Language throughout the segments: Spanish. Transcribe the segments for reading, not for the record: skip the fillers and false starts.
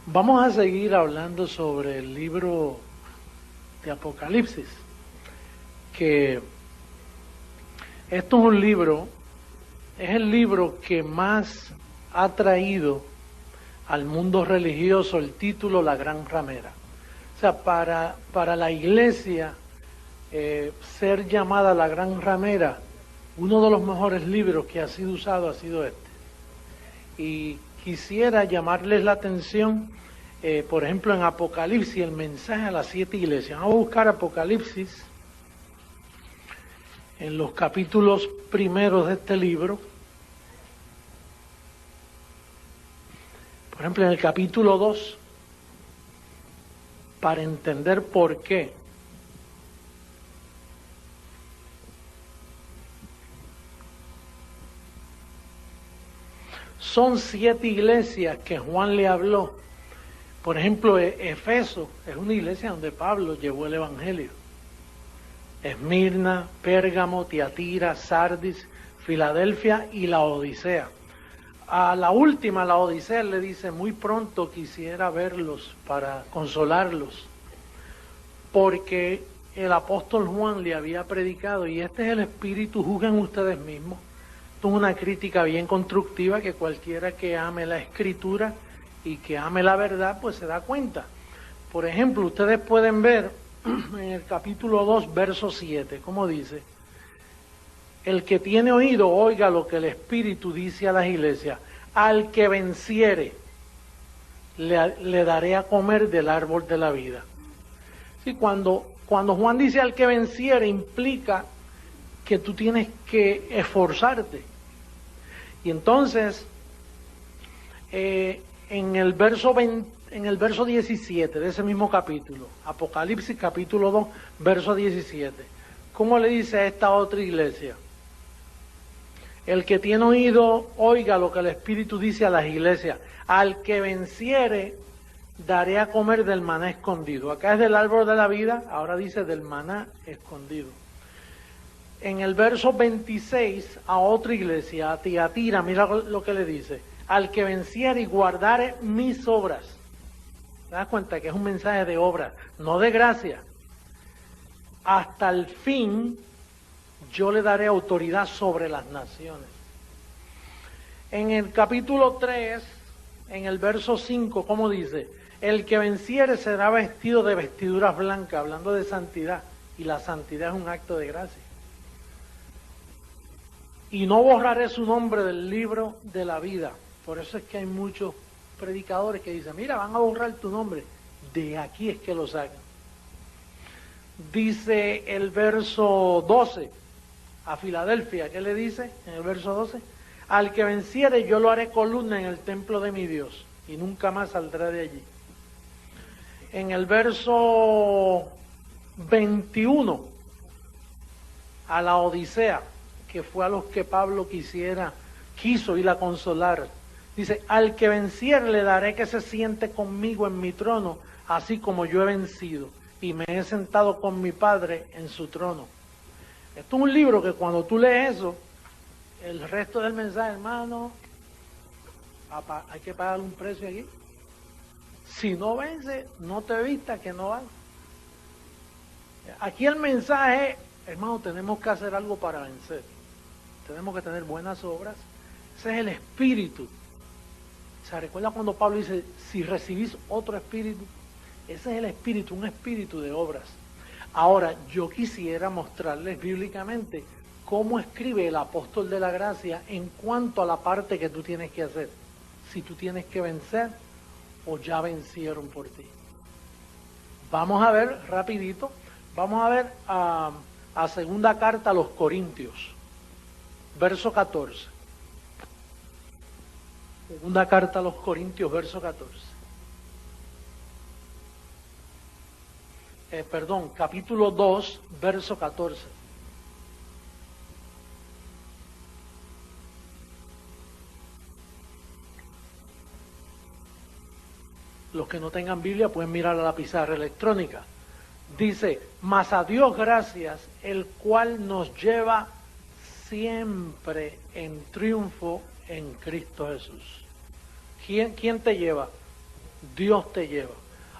Vamos a seguir hablando sobre el libro de Apocalipsis, que esto es un libro, es el libro que más ha traído al mundo religioso el título La Gran Ramera. O sea, para la iglesia ser llamada La Gran Ramera, uno de los mejores libros que ha sido usado ha sido este. Y quisiera llamarles la atención, por ejemplo, en Apocalipsis, el mensaje a las 7 iglesias. Vamos a buscar Apocalipsis en los capítulos primeros de este libro. Por ejemplo, en el capítulo 2, para entender por qué. Son 7 iglesias que Juan le habló. Por ejemplo, Efeso es una iglesia donde Pablo llevó el evangelio. Esmirna, Pérgamo, Tiatira, Sardis, Filadelfia y la Odisea. A la última, la Odisea, le dice: muy pronto quisiera verlos para consolarlos, porque el apóstol Juan le había predicado, y este es el espíritu, juzguen ustedes mismos. Esto es una crítica bien constructiva, que cualquiera que ame la escritura y que ame la verdad, pues se da cuenta. Por ejemplo, ustedes pueden ver en el capítulo 2, verso 7, ¿cómo dice? El que tiene oído, oiga lo que el Espíritu dice a las iglesias. Al que venciere, le daré a comer del árbol de la vida. Sí, cuando Juan dice al que venciere, implica que tú tienes que esforzarte. Y entonces, en el verso 17 de ese mismo capítulo, Apocalipsis capítulo 2, verso 17, ¿cómo le dice a esta otra iglesia? El que tiene oído, oiga lo que el Espíritu dice a las iglesias. Al que venciere, daré a comer del maná escondido. Acá es del árbol de la vida, ahora dice del maná escondido. En el verso 26, a otra iglesia, a Tiatira, mira lo que le dice. Al que venciere y guardare mis obras. ¿Te das cuenta que es un mensaje de obras, no de gracia? Hasta el fin yo le daré autoridad sobre las naciones. En el capítulo 3, en el verso 5, ¿cómo dice? El que venciere será vestido de vestiduras blancas, hablando de santidad. Y la santidad es un acto de gracia. Y no borraré su nombre del libro de la vida. Por eso es que hay muchos predicadores que dicen: mira, van a borrar tu nombre. De aquí es que lo sacan. Dice el verso 12 a Filadelfia, ¿qué le dice en el verso 12? Al que venciere yo lo haré columna en el templo de mi Dios, y nunca más saldrá de allí. En el verso 21, a la Odisea, que fue a los que Pablo quiso ir a consolar, dice: al que venciere le daré que se siente conmigo en mi trono, así como yo he vencido, y me he sentado con mi Padre en su trono. Esto es un libro que cuando tú lees eso, el resto del mensaje, hermano, hay que pagar un precio aquí. Si no vence, no te vistas que no vale. Aquí el mensaje, hermano, tenemos que hacer algo para vencer. Tenemos que tener buenas obras. Ese es el espíritu. O sea, recuerda cuando Pablo dice: si recibís otro espíritu, ese es el espíritu, un espíritu de obras. Ahora, yo quisiera mostrarles bíblicamente cómo escribe el apóstol de la gracia en cuanto a la parte que tú tienes que hacer. Si tú tienes que vencer o ya vencieron por ti. Vamos a ver rapidito, vamos a ver a segunda carta a los Corintios, verso 14. Segunda carta a los Corintios, verso 14. Capítulo 2, verso 14. Los que no tengan Biblia pueden mirar a la pizarra electrónica. Dice: mas a Dios gracias, el cual nos lleva siempre en triunfo en Cristo Jesús. ¿Quién te lleva? Dios te lleva.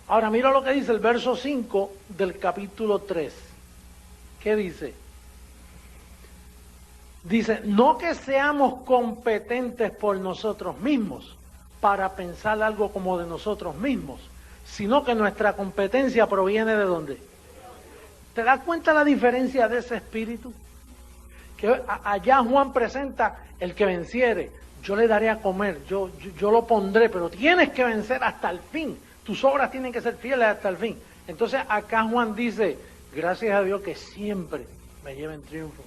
Ahora mira lo que dice el verso 5 del capítulo 3. ¿Qué dice? Dice, no que seamos competentes por nosotros mismos para pensar algo como de nosotros mismos, sino que nuestra competencia proviene ¿de dónde? ¿Te das cuenta la diferencia de ese espíritu? Que allá Juan presenta el que venciere, yo le daré a comer, yo lo pondré, pero tienes que vencer hasta el fin. Tus obras tienen que ser fieles hasta el fin. Entonces acá Juan dice, gracias a Dios que siempre me lleva en triunfo.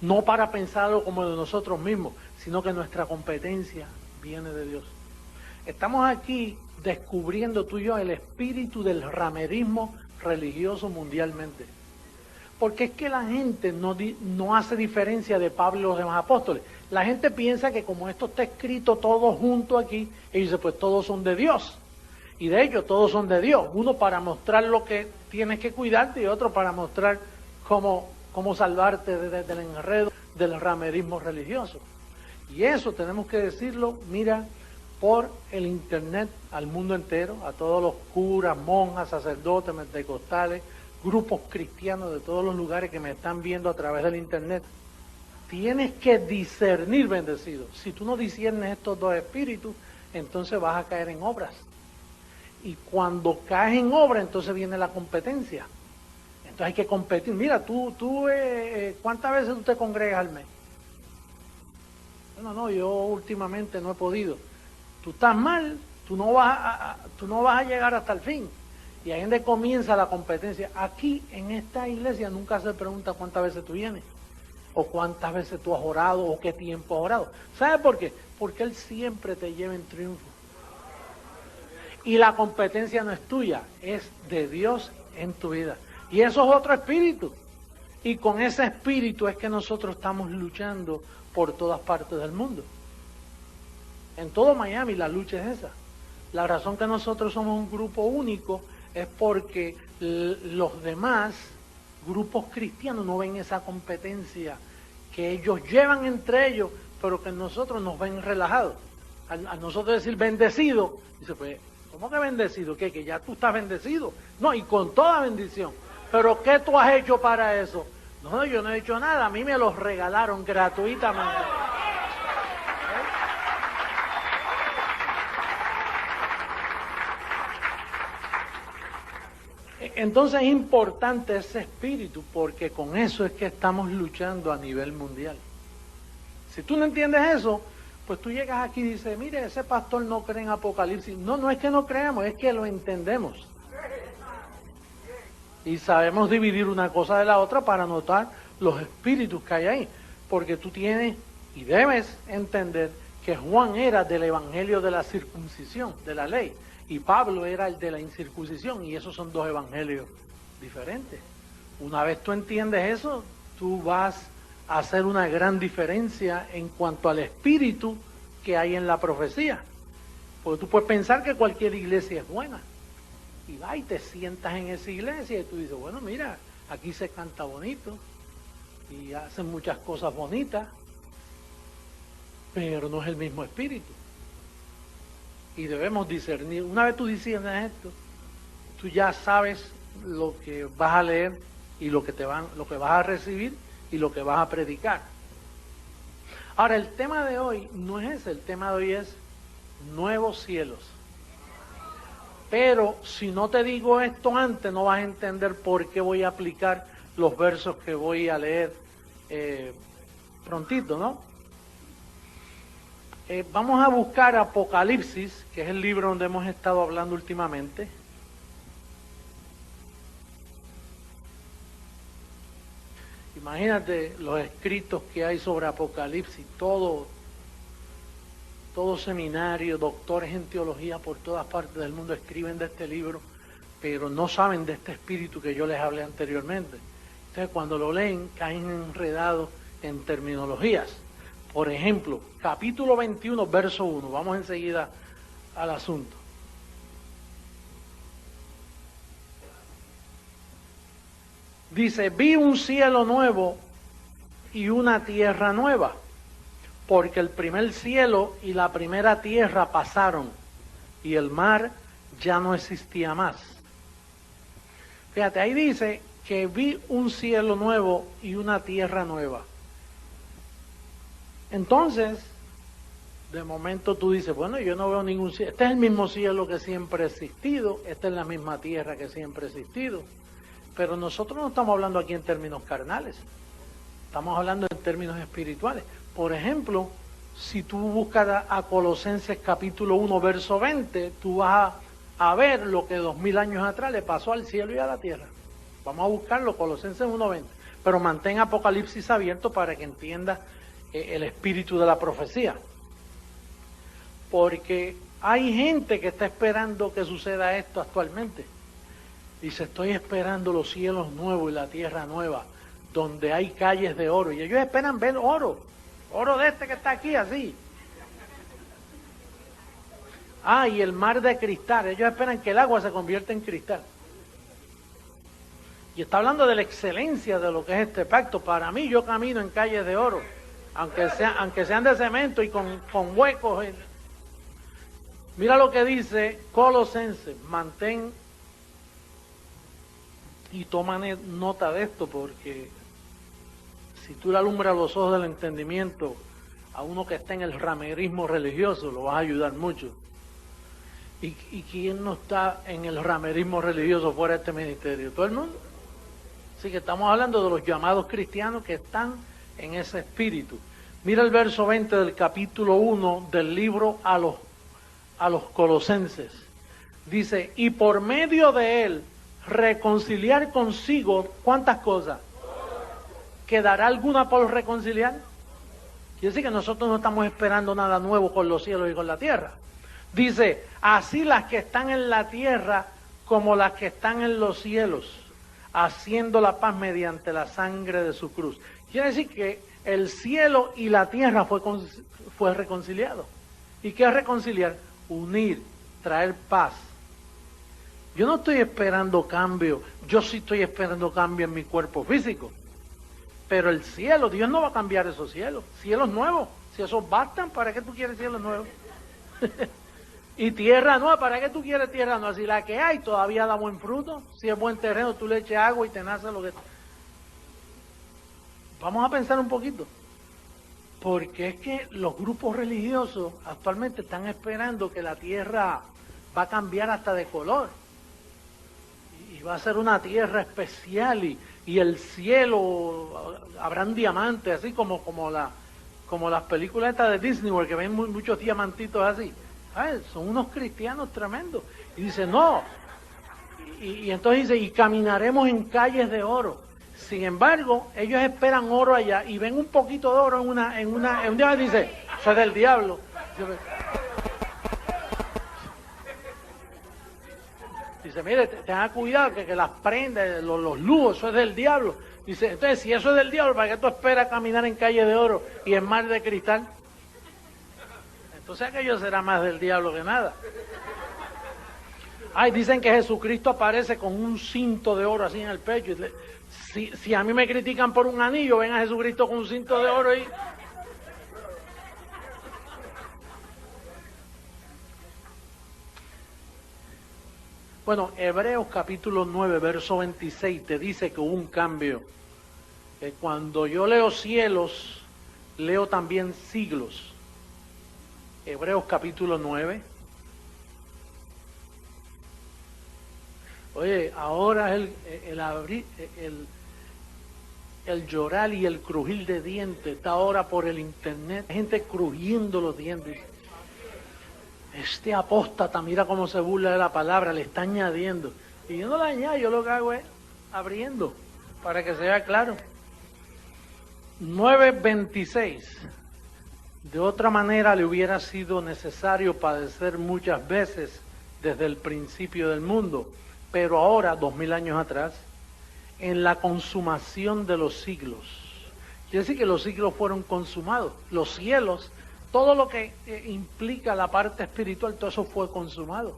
No para pensarlo como de nosotros mismos, sino que nuestra competencia viene de Dios. Estamos aquí descubriendo tú y yo el espíritu del ramerismo religioso mundialmente. Porque es que la gente no hace diferencia de Pablo y los demás apóstoles. La gente piensa que como esto está escrito todo junto aquí, ellos dicen, pues todos son de Dios. Y de hecho todos son de Dios. Uno para mostrar lo que tienes que cuidarte y otro para mostrar cómo salvarte del enredo del ramerismo religioso. Y eso tenemos que decirlo, mira, por el internet al mundo entero, a todos los curas, monjas, sacerdotes, pentecostales, grupos cristianos de todos los lugares que me están viendo a través del internet. Tienes que discernir, bendecido. Si tú no discernes estos dos espíritus, entonces vas a caer en obras. Y cuando caes en obra, entonces viene la competencia. Entonces hay que competir. Mira, ¿cuántas veces tú te congregas al mes? No, yo últimamente no he podido. Tú estás mal, tú no vas a llegar hasta el fin. Y ahí es donde comienza la competencia. Aquí, en esta iglesia, nunca se pregunta cuántas veces tú vienes, o cuántas veces tú has orado, o qué tiempo has orado. ¿Sabes por qué? Porque Él siempre te lleva en triunfo. Y la competencia no es tuya, es de Dios en tu vida. Y eso es otro espíritu. Y con ese espíritu es que nosotros estamos luchando por todas partes del mundo. En todo Miami la lucha es esa. La razón que nosotros somos un grupo único es porque los demás grupos cristianos no ven esa competencia que ellos llevan entre ellos, pero que nosotros nos ven relajados. A nosotros decir bendecido, dice, pues, ¿cómo que bendecido? ¿Qué? Que ya tú estás bendecido. No, y con toda bendición. Pero ¿qué tú has hecho para eso? No, yo no he hecho nada, a mí me los regalaron gratuitamente. Entonces es importante ese espíritu, porque con eso es que estamos luchando a nivel mundial. Si tú no entiendes eso, pues tú llegas aquí y dices, mire, ese pastor no cree en Apocalipsis. No es que no creamos, es que lo entendemos. Y sabemos dividir una cosa de la otra para notar los espíritus que hay ahí. Porque tú tienes y debes entender que Juan era del evangelio de la circuncisión, de la ley. Y Pablo era el de la incircuncisión, y esos son dos evangelios diferentes. Una vez tú entiendes eso, tú vas a hacer una gran diferencia en cuanto al espíritu que hay en la profecía. Porque tú puedes pensar que cualquier iglesia es buena. Y vas y te sientas en esa iglesia y tú dices, bueno, mira, aquí se canta bonito y hacen muchas cosas bonitas, pero no es el mismo espíritu. Y debemos discernir. Una vez tú discernes esto, tú ya sabes lo que vas a leer y lo que vas a recibir y lo que vas a predicar. Ahora, el tema de hoy no es ese, el tema de hoy es nuevos cielos. Pero si no te digo esto antes, no vas a entender por qué voy a aplicar los versos que voy a leer prontito, ¿no? Vamos a buscar Apocalipsis, que es el libro donde hemos estado hablando últimamente. Imagínate los escritos que hay sobre Apocalipsis, todo seminario, doctores en teología por todas partes del mundo escriben de este libro, pero no saben de este espíritu que yo les hablé anteriormente. Entonces cuando lo leen caen enredados en terminologías. Por ejemplo, capítulo 21, verso 1. Vamos enseguida al asunto. Dice, vi un cielo nuevo y una tierra nueva, porque el primer cielo y la primera tierra pasaron, y el mar ya no existía más. Fíjate, ahí dice que vi un cielo nuevo y una tierra nueva. Entonces, de momento tú dices, bueno, yo no veo ningún cielo. Este es el mismo cielo que siempre ha existido, esta es la misma tierra que siempre ha existido. Pero nosotros no estamos hablando aquí en términos carnales, estamos hablando en términos espirituales. Por ejemplo, si tú buscas a Colosenses capítulo 1, verso 20, tú vas a ver lo que 2000 años atrás le pasó al cielo y a la tierra. Vamos a buscarlo, Colosenses 1, 20. Pero mantén Apocalipsis abierto para que entiendas el espíritu de la profecía. Porque hay gente que está esperando que suceda esto actualmente. Dice, estoy esperando los cielos nuevos y la tierra nueva, donde hay calles de oro. Y ellos esperan ver oro de este que está aquí, así. Y el mar de cristal. Ellos esperan que el agua se convierta en cristal. Y está hablando de la excelencia de lo que es este pacto. Para mí, yo camino en calles de oro, aunque sean de cemento y con huecos. Mira lo que dice Colosenses, mantén y toma nota de esto, porque si tú le alumbras los ojos del entendimiento a uno que está en el ramerismo religioso, lo vas a ayudar mucho. ¿Y quién no está en el ramerismo religioso fuera de este ministerio? Todo el mundo. Así que estamos hablando de los llamados cristianos que están en ese espíritu. Mira el verso 20 del capítulo 1 del libro a los Colosenses. Dice, y por medio de él reconciliar consigo, ¿cuántas cosas? ¿Quedará alguna por reconciliar? Quiere decir que nosotros no estamos esperando nada nuevo con los cielos y con la tierra. Dice, así las que están en la tierra como las que están en los cielos, haciendo la paz mediante la sangre de su cruz. Quiere decir que el cielo y la tierra fue reconciliado. ¿Y qué es reconciliar? Unir, traer paz. Yo no estoy esperando cambio, yo sí estoy esperando cambio en mi cuerpo físico. Pero el cielo, Dios no va a cambiar esos cielos nuevos. Si esos bastan, ¿para qué tú quieres cielos nuevos? Y tierra nueva, ¿para qué tú quieres tierra nueva? Si la que hay todavía da buen fruto, si es buen terreno, tú le eches agua y te nace lo que... Vamos a pensar un poquito. Porque es que los grupos religiosos actualmente están esperando que la tierra va a cambiar hasta de color. Y va a ser una tierra especial y el cielo, habrán diamantes, así como las películas estas de Disney World, que ven muchos diamantitos así. ¿Sabes? Son unos cristianos tremendos. Y dice, no. Y entonces dice, y caminaremos en calles de oro. Sin embargo, ellos esperan oro allá y ven un poquito de oro en un día dice, eso es del diablo. Dice, mire, tenga cuidado que las prendas, los lujos, eso es del diablo. Dice, entonces, si eso es del diablo, ¿para qué tú esperas caminar en calle de oro y en mar de cristal? Entonces aquello será más del diablo que nada. Dicen que Jesucristo aparece con un cinto de oro así en el pecho. Si a mí me critican por un anillo, ven a Jesucristo con un cinto de oro y... Bueno, Hebreos capítulo 9, verso 26 te dice que hubo un cambio. Que cuando yo leo cielos, leo también siglos. Hebreos capítulo 9. Oye, ahora el llorar y el crujir de dientes está ahora por el internet. Hay gente crujiendo los dientes. Este apóstata, mira cómo se burla de la palabra, le está añadiendo. Y yo no la añado, yo lo que hago es abriendo, para que sea claro. 9:26. De otra manera le hubiera sido necesario padecer muchas veces desde el principio del mundo, pero ahora, 2000 años atrás, en la consumación de los siglos. Quiere decir que los siglos fueron consumados. Los cielos, todo lo que implica la parte espiritual, todo eso fue consumado.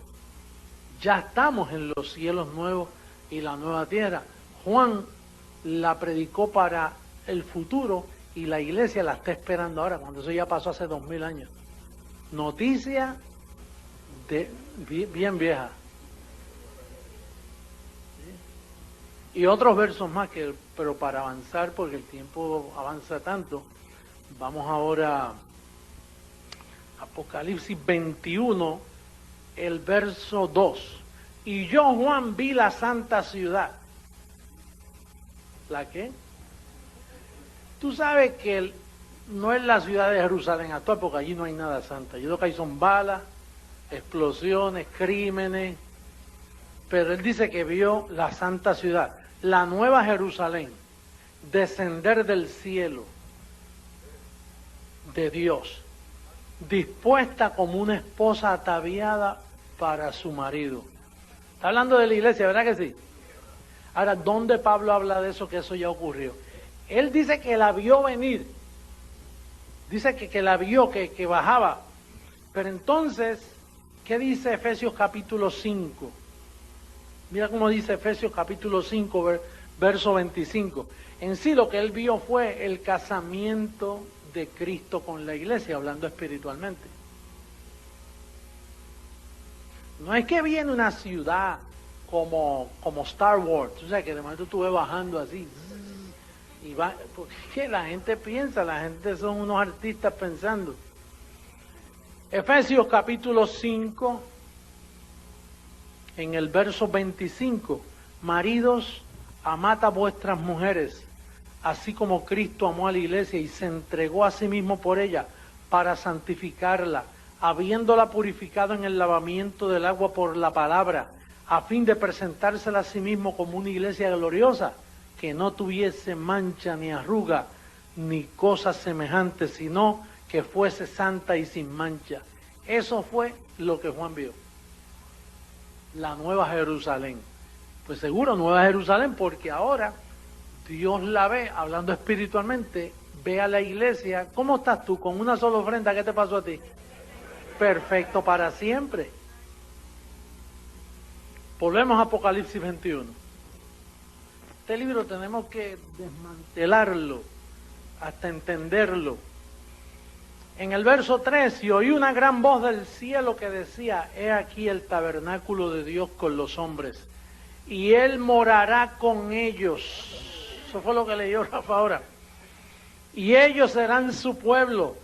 Ya estamos en los cielos nuevos y la nueva tierra. Juan la predicó para el futuro y la iglesia la está esperando ahora, cuando eso ya pasó hace 2000 años. Noticia bien vieja. Y otros versos más, pero para avanzar, porque el tiempo avanza tanto, vamos ahora a Apocalipsis 21, el verso 2. Y yo, Juan, vi la santa ciudad. ¿La qué? Tú sabes que no es la ciudad de Jerusalén actual, porque allí no hay nada santa. Yo lo que hay son balas, explosiones, crímenes, pero él dice que vio la santa ciudad, la nueva Jerusalén, descender del cielo de Dios, dispuesta como una esposa ataviada para su marido. Está hablando de la iglesia, ¿verdad que sí? Ahora, ¿dónde Pablo habla de eso, que eso ya ocurrió? Él dice que la vio venir, dice que la vio, que bajaba, pero entonces, ¿qué dice Efesios capítulo 5? Mira cómo dice Efesios capítulo 5, verso 25. En sí lo que él vio fue el casamiento de Cristo con la iglesia, hablando espiritualmente. No es que viene una ciudad como Star Wars, o sea, que de momento tú ves bajando así, y va, porque la gente piensa, la gente son unos artistas pensando. Efesios capítulo 5, en el verso 25, maridos, amad a vuestras mujeres, así como Cristo amó a la iglesia y se entregó a sí mismo por ella, para santificarla, habiéndola purificado en el lavamiento del agua por la palabra, a fin de presentársela a sí mismo como una iglesia gloriosa, que no tuviese mancha ni arruga, ni cosas semejantes, sino que fuese santa y sin mancha. Eso fue lo que Juan vio. La Nueva Jerusalén. Pues seguro Nueva Jerusalén, porque ahora Dios la ve, hablando espiritualmente, ve a la iglesia. ¿Cómo estás tú? Con una sola ofrenda, ¿qué te pasó a ti? Perfecto para siempre. Volvemos a Apocalipsis 21. Este libro tenemos que desmantelarlo hasta entenderlo. En el verso 3, y oí una gran voz del cielo que decía, he aquí el tabernáculo de Dios con los hombres, y Él morará con ellos. Eso fue lo que leyó Rafa ahora. Y ellos serán su pueblo,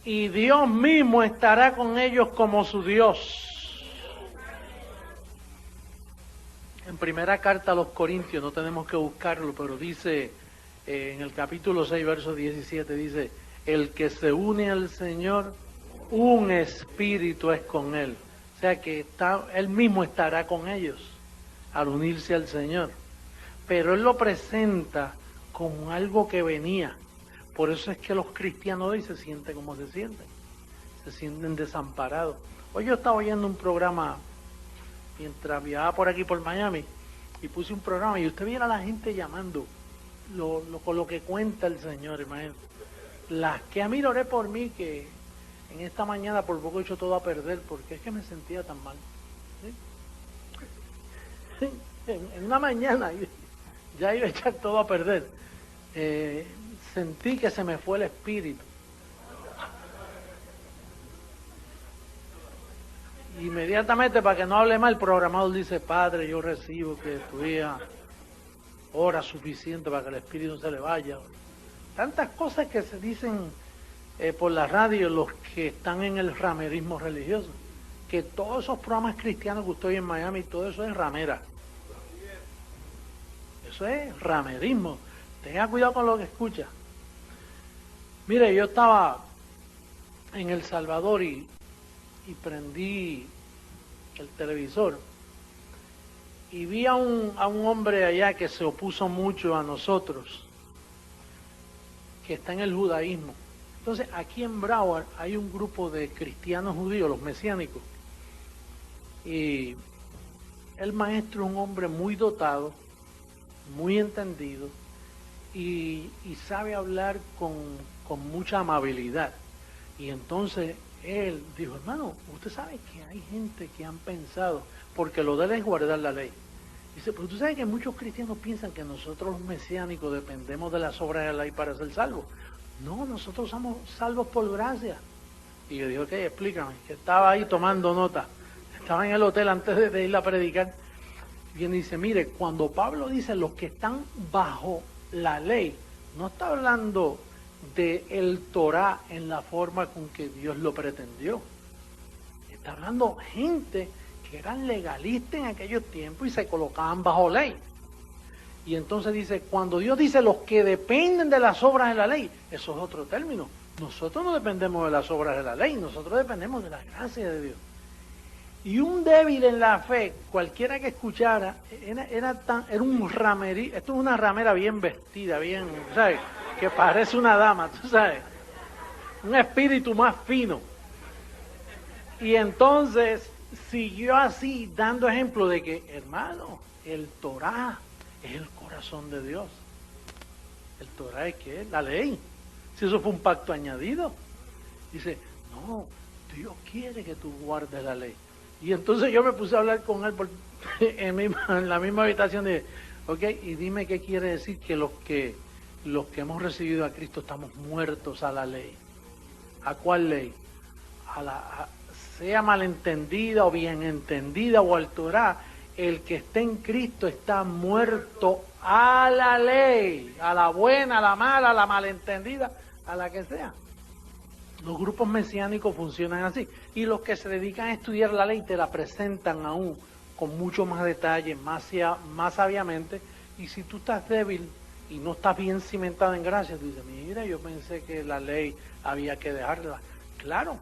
y Dios mismo estará con ellos como su Dios. En primera carta a los Corintios, no tenemos que buscarlo, pero dice, en el capítulo 6, verso 17, dice, el que se une al Señor, un espíritu es con Él. O sea que Él mismo estará con ellos al unirse al Señor. Pero Él lo presenta como algo que venía. Por eso es que los cristianos hoy se sienten como se sienten desamparados. Hoy yo estaba oyendo un programa mientras viajaba por aquí por Miami y puse un programa y usted viera a la gente llamando con lo que cuenta el Señor, imagínate. Las que a mí oré por mí, que en esta mañana por poco he hecho todo a perder, porque es que me sentía tan mal. ¿Sí? En una mañana ya iba a echar todo a perder. Sentí que se me fue el espíritu. Inmediatamente, para que no hable mal, el programador dice, Padre, yo recibo que tu hija ora suficiente para que el espíritu se le vaya. Tantas cosas que se dicen por la radio los que están en el ramerismo religioso, que todos esos programas cristianos que usted oye en Miami, todo eso es ramera. Eso es ramerismo. Tenga cuidado con lo que escucha. Mire, yo estaba en El Salvador y prendí el televisor y vi a un hombre allá que se opuso mucho a nosotros, que está en el judaísmo. Entonces, aquí en Broward hay un grupo de cristianos judíos, los mesiánicos, y el maestro es un hombre muy dotado, muy entendido, y sabe hablar con mucha amabilidad. Y entonces él dijo, hermano, usted sabe que hay gente que han pensado, porque lo de él es guardar la ley. Dice, pero tú sabes que muchos cristianos piensan que nosotros los mesiánicos dependemos de las obras de la ley para ser salvos. No, nosotros somos salvos por gracia. Y yo dije, ok, explícame, que estaba ahí tomando nota. Estaba en el hotel antes de ir a predicar. Y él dice, mire, cuando Pablo dice los que están bajo la ley, no está hablando de el Torá en la forma con que Dios lo pretendió. Está hablando gente que eran legalistas en aquellos tiempos y se colocaban bajo ley. Y entonces dice, cuando Dios dice los que dependen de las obras de la ley, eso es otro término. Nosotros no dependemos de las obras de la ley, nosotros dependemos de la gracia de Dios. Y un débil en la fe, cualquiera que escuchara, era un ramerí, esto es una ramera bien vestida, bien, ¿sabes? Que parece una dama, tú sabes. Un espíritu más fino. Y entonces siguió así, dando ejemplo de que, hermano, el Torá es el corazón de Dios. El Torá es ¿qué? La ley. Si eso fue un pacto añadido. Dice, no, Dios quiere que tú guardes la ley. Y entonces yo me puse a hablar con él en la misma habitación de, ok, y dime qué quiere decir que los que hemos recibido a Cristo estamos muertos a la ley. ¿A cuál ley? Sea malentendida o bien entendida o al Torá, el que esté en Cristo está muerto a la ley, a la buena, a la mala, a la malentendida, a la que sea. Los grupos mesiánicos funcionan así. Y los que se dedican a estudiar la ley te la presentan aún con mucho más detalle, más sabiamente. Y si tú estás débil y no estás bien cimentado en gracia, tú dices, mira, yo pensé que la ley había que dejarla. Claro,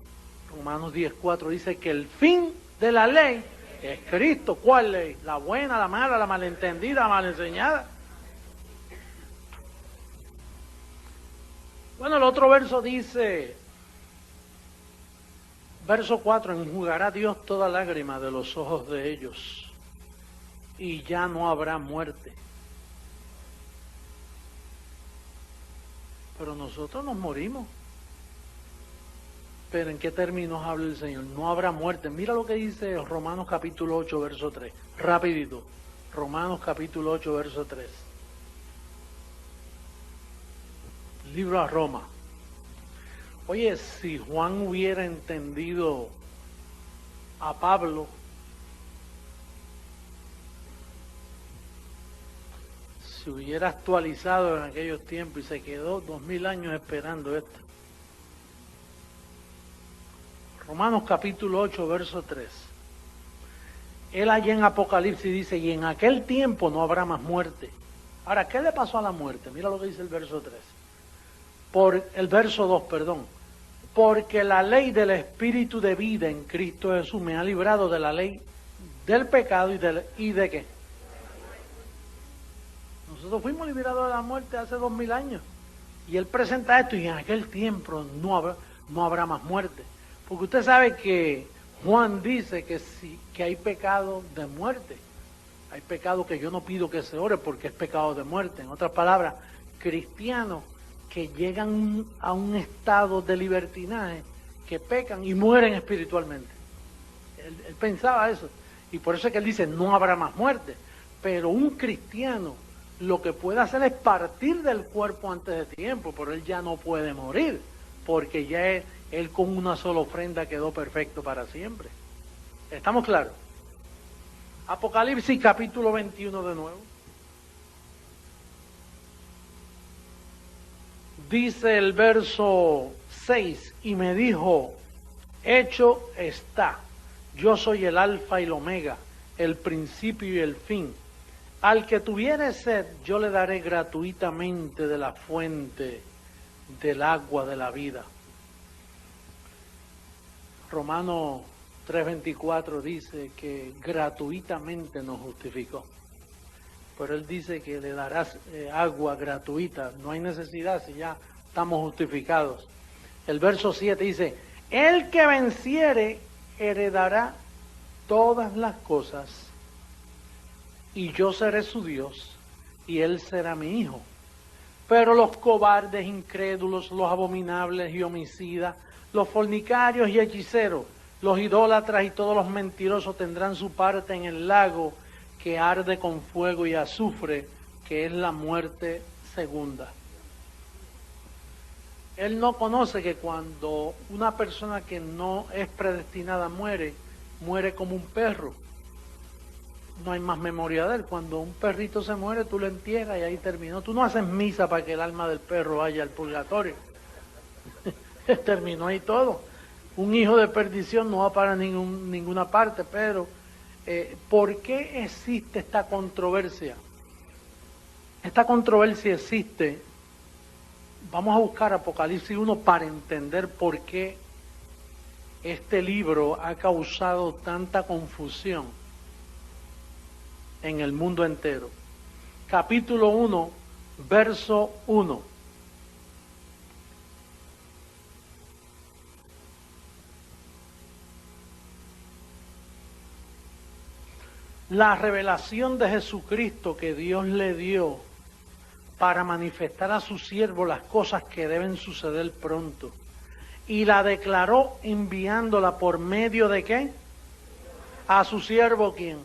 Romanos 10:4 dice que el fin de la ley es Cristo. ¿Cuál ley? La buena, la mala, la malentendida, la malenseñada. Bueno, el otro verso dice, verso 4, enjugará Dios toda lágrima de los ojos de ellos y ya no habrá muerte. Pero nosotros nos morimos. Pero ¿en qué términos habla el Señor? No habrá muerte. Mira lo que dice Romanos capítulo 8, verso 3. Rapidito. Romanos capítulo 8, verso 3. Libro a Roma. Oye, si Juan hubiera entendido a Pablo, se hubiera actualizado en aquellos tiempos y se quedó 2000 años esperando esto. Romanos capítulo 8, verso 3. Él allá en Apocalipsis dice, y en aquel tiempo no habrá más muerte. Ahora, ¿qué le pasó a la muerte? Mira lo que dice el verso 3. El verso 2, perdón. Porque la ley del Espíritu de vida en Cristo Jesús me ha librado de la ley del pecado y de qué. Nosotros fuimos liberados de la muerte hace 2000 años. Y Él presenta esto y en aquel tiempo no habrá más muerte. Porque usted sabe que Juan dice que hay pecado de muerte. Hay pecado que yo no pido que se ore porque es pecado de muerte. En otras palabras, cristianos que llegan a un estado de libertinaje, que pecan y mueren espiritualmente. Él pensaba eso. Y por eso es que él dice, no habrá más muerte. Pero un cristiano lo que puede hacer es partir del cuerpo antes de tiempo, pero él ya no puede morir, porque ya él con una sola ofrenda quedó perfecto para siempre. ¿Estamos claros? Apocalipsis capítulo 21 de nuevo. Dice el verso 6, y me dijo, hecho está, yo soy el alfa y el omega, el principio y el fin. Al que tuviere sed, yo le daré gratuitamente de la fuente del agua de la vida. Romanos 3:24 dice que gratuitamente nos justificó. Pero él dice que le darás agua gratuita. No hay necesidad si ya estamos justificados. El verso 7 dice, el que venciere heredará todas las cosas y yo seré su Dios y él será mi hijo. Pero los cobardes, incrédulos, los abominables y homicidas, los fornicarios y hechiceros, los idólatras y todos los mentirosos tendrán su parte en el lago que arde con fuego y azufre, que es la muerte segunda. Él no conoce que cuando una persona que no es predestinada muere, muere como un perro. No hay más memoria de él. Cuando un perrito se muere, tú lo entierras y ahí terminó. Tú no haces misa para que el alma del perro vaya al purgatorio. Terminó ahí todo. Un hijo de perdición no va para ninguna parte, pero ¿por qué existe esta controversia? Esta controversia existe. Vamos a buscar Apocalipsis 1 para entender por qué este libro ha causado tanta confusión en el mundo entero. Capítulo 1, verso 1. La revelación de Jesucristo que Dios le dio para manifestar a su siervo las cosas que deben suceder pronto. Y la declaró enviándola por medio de ¿qué? A su siervo, ¿quién?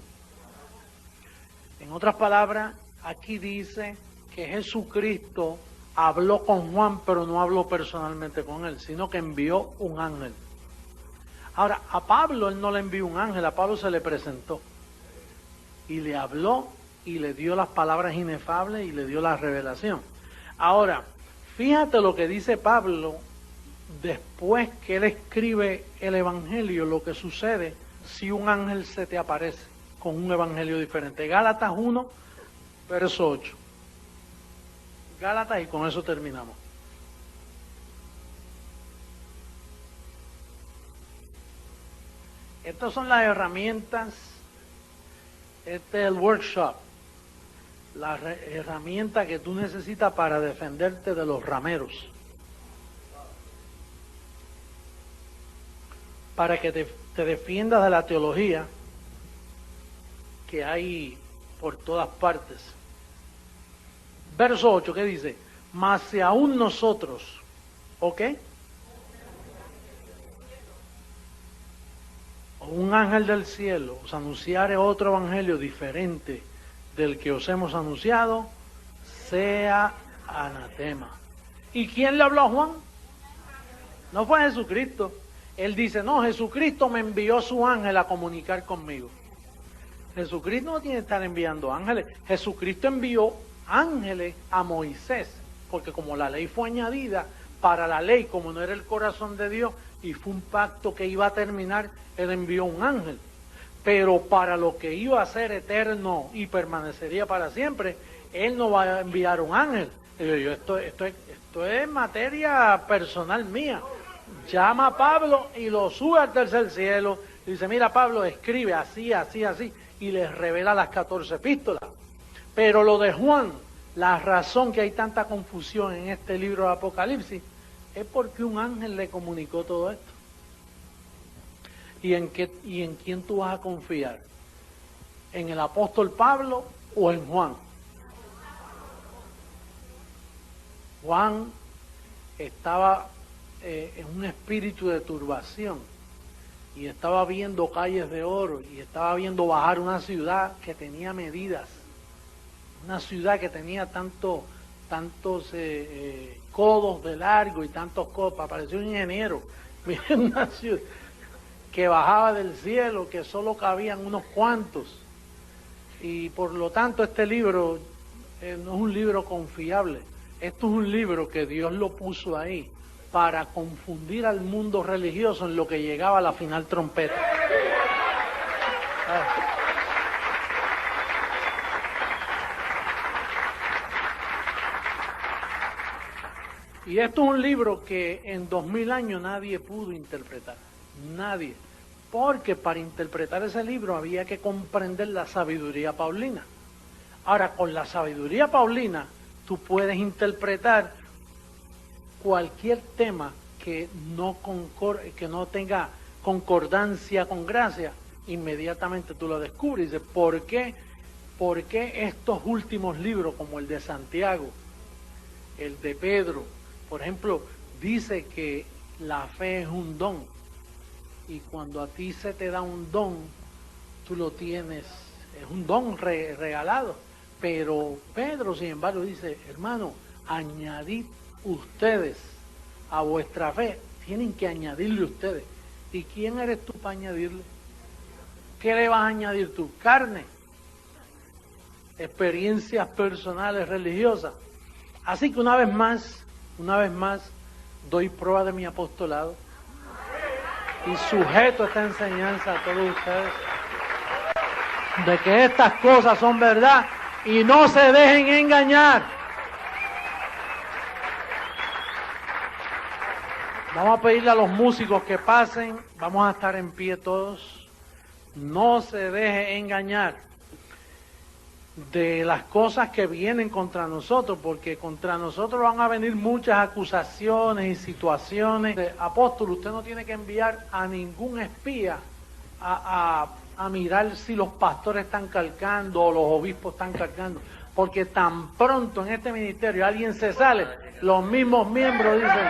En otras palabras, aquí dice que Jesucristo habló con Juan, pero no habló personalmente con él, sino que envió un ángel. Ahora, a Pablo él no le envió un ángel, a Pablo se le presentó. Y le habló y le dio las palabras inefables y le dio la revelación. Ahora, fíjate lo que dice Pablo después que él escribe el evangelio, lo que sucede si un ángel se te aparece con un evangelio diferente. Gálatas 1, verso 8. Gálatas, y con eso terminamos. Estas son las herramientas. Este es el workshop, la herramienta que tú necesitas para defenderte de los rameros, para que te defiendas de la teología que hay por todas partes. Verso 8, ¿qué dice? Mas si aún nosotros, ¿ok? Un ángel del cielo os anunciare otro evangelio diferente del que os hemos anunciado, sea anatema. ¿Y quién le habló a Juan? No fue Jesucristo. Él dice, no, Jesucristo me envió su ángel a comunicar conmigo. Jesucristo no tiene que estar enviando ángeles. Jesucristo envió ángeles a Moisés, porque como la ley fue añadida, para la ley, como no era el corazón de Dios, y fue un pacto que iba a terminar, él envió un ángel. Pero para lo que iba a ser eterno y permanecería para siempre, él no va a enviar un ángel. Y yo, esto es materia personal mía. Llama a Pablo y lo sube al tercer cielo. Y dice, mira Pablo, escribe así, así, así. Y les revela las 14 epístolas. Pero lo de Juan, la razón que hay tanta confusión en este libro de Apocalipsis, es porque un ángel le comunicó todo esto. ¿Y en quién tú vas a confiar? ¿En el apóstol Pablo o en Juan? Juan estaba en un espíritu de turbación y estaba viendo calles de oro y estaba viendo bajar una ciudad que tenía medidas, una ciudad que tenía tantos codos de largo y tantos codos, parecía un ingeniero, miren una ciudad que bajaba del cielo, que solo cabían unos cuantos, y por lo tanto este libro no es un libro confiable. Esto es un libro que Dios lo puso ahí para confundir al mundo religioso en lo que llegaba a la final trompeta. Y esto es un libro que en 2000 años nadie pudo interpretar. Nadie. Porque para interpretar ese libro había que comprender la sabiduría paulina. Ahora, con la sabiduría paulina, tú puedes interpretar cualquier tema que no tenga concordancia con gracia, inmediatamente tú lo descubres. Dices, ¿por qué estos últimos libros, como el de Santiago, el de Pedro, por ejemplo, dice que la fe es un don? Y cuando a ti se te da un don, tú lo tienes, es un don regalado. Pero Pedro, sin embargo, dice, hermano, añadid ustedes a vuestra fe, tienen que añadirle ustedes. ¿Y quién eres tú para añadirle? ¿Qué le vas a añadir tú? Carne, experiencias personales religiosas. Así que una vez más, doy prueba de mi apostolado y sujeto esta enseñanza a todos ustedes de que estas cosas son verdad y no se dejen engañar. Vamos a pedirle a los músicos que pasen, vamos a estar en pie todos. No se deje engañar de las cosas que vienen contra nosotros, porque contra nosotros van a venir muchas acusaciones y situaciones. Apóstol, usted no tiene que enviar a ningún espía a mirar si los pastores están calcando o los obispos están calcando, porque tan pronto en este ministerio alguien se sale, los mismos miembros dicen: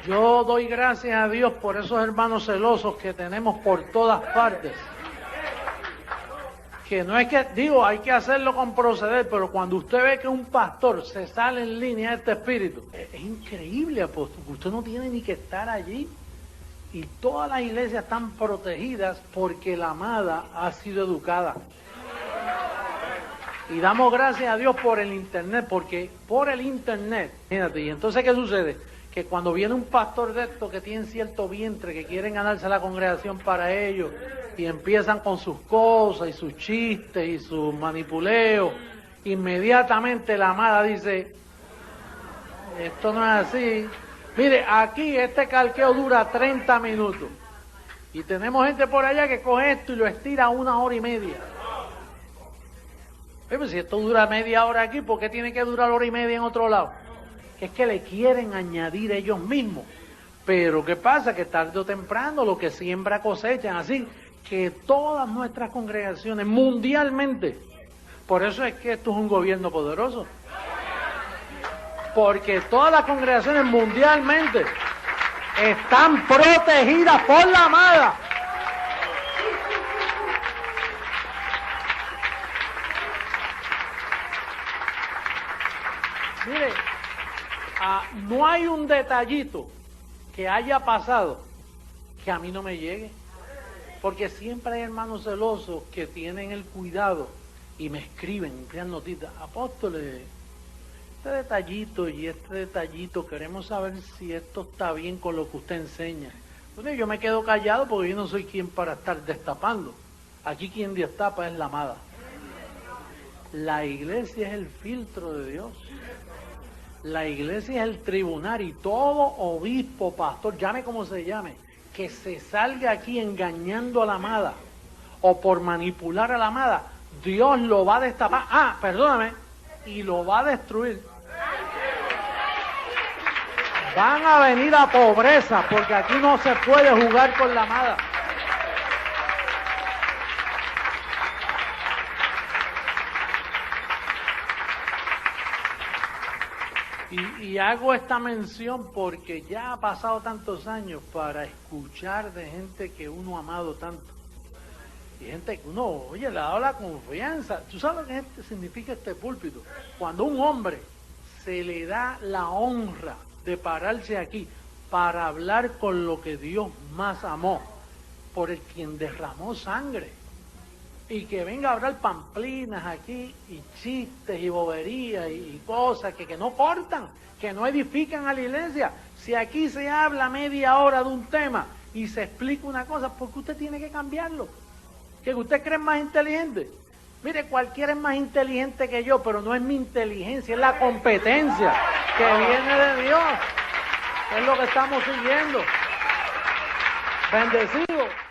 yo doy gracias a Dios por esos hermanos celosos que tenemos por todas partes. Que no es que, digo, hay que hacerlo con proceder, pero cuando usted ve que un pastor se sale en línea de este espíritu, es increíble, apóstol, usted no tiene ni que estar allí. Y todas las iglesias están protegidas porque la amada ha sido educada. Y damos gracias a Dios por el internet, porque por el internet, fíjate, y entonces ¿qué sucede? Que cuando viene un pastor de estos que tienen cierto vientre, que quieren ganarse la congregación para ellos, y empiezan con sus cosas y sus chistes y sus manipuleos, inmediatamente la amada dice: esto no es así. Mire, aquí este calqueo dura 30 minutos, y tenemos gente por allá que coge esto y lo estira 1 hora y media. Pero si esto dura media hora aquí, ¿por qué tiene que durar 1 hora y media en otro lado? Es que le quieren añadir ellos mismos. Pero ¿qué pasa? Que tarde o temprano lo que siembra cosechan. Así que todas nuestras congregaciones mundialmente, por eso es que esto es un gobierno poderoso, porque todas las congregaciones mundialmente están protegidas por la amada. Mire, no hay un detallito que haya pasado que a mí no me llegue, porque siempre hay hermanos celosos que tienen el cuidado y me escriben, me envían notitas: apóstoles, este detallito y este detallito, queremos saber si esto está bien con lo que usted enseña. Entonces yo me quedo callado porque yo no soy quien para estar destapando. Aquí quien destapa es la amada. La iglesia es el filtro de Dios. La iglesia es el tribunal, y todo obispo, pastor, llame como se llame, que se salga aquí engañando a la amada o por manipular a la amada, Dios lo va a destapar, perdóname, y lo va a destruir. Van a venir a pobreza, porque aquí no se puede jugar con la amada. Y hago esta mención porque ya ha pasado tantos años para escuchar de gente que uno ha amado tanto. Y gente que uno, oye, le ha dado la confianza. ¿Tú sabes lo que significa este púlpito? Cuando a un hombre se le da la honra de pararse aquí para hablar con lo que Dios más amó, por el quien derramó sangre, y que venga a hablar pamplinas aquí, y chistes y boberías y cosas que no cortan, que no edifican a la iglesia. Si aquí se habla media hora de un tema y se explica una cosa, ¿por qué usted tiene que cambiarlo? ¿Que usted cree más inteligente? Mire, cualquiera es más inteligente que yo, pero no es mi inteligencia, es la competencia que viene de Dios. Es lo que estamos siguiendo. Bendecido.